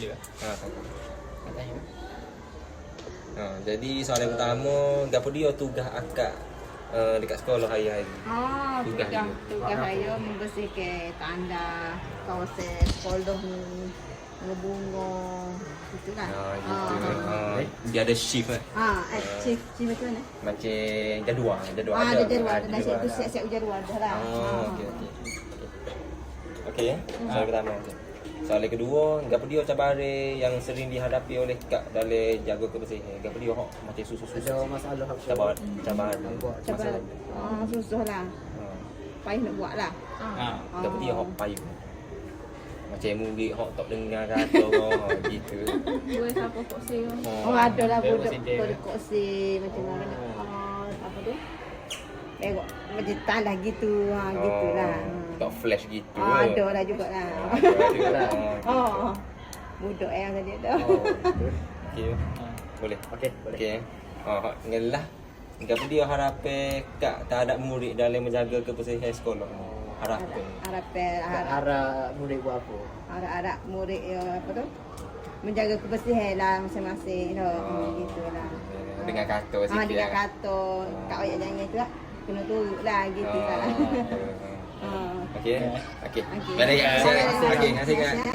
dia. Katanya. Jadi soalan pertama, gapo dia tugas akak dekat sekolah hari-hari? Tugas saya membersihkan tanda kawasan sekolah ngebunga gitu kan. Dia ada shift Shift macam mana? macam jadual ada. Ada jadual, dah siap-siap jadual dah lah. Okey. Okey, soalan pertama. Soalan kedua, gapo dia cabaran yang sering dihadapi oleh kak dalam jaga kebersihan? Gapo dia hok macam susah-susah? Ada masalah apa? Cabaran. Cabaran. Susah lah. Payah nak buat lah. Gapo dia hok payung? Macam murid hok tak dengar kata gitu. Boleh siapa kok saya. Ada lah budak sendiri. kau dekoksi macam mana. Apa tu? Tengok macam tanah gitu, gitulah. Tak flash gitu. Ada lah juga lah. Ada. Budak yang tadi ada. Okey. Boleh. Okey, boleh. Okey. Ngelah. Gapo dia harapan kak tak ada murid dalam menjaga kebersihan sekolah? Harapan. Arah murid buat apa? Harap murid apa tu? Menjaga kebersihan lah masing-masing. Gitulah. Dengan kata sikit. Dengan kata kak ayat jangan tu lah. Kena turut lah gitu lah. Okey. Okey. Okey. Mari. Okey, terima kasih.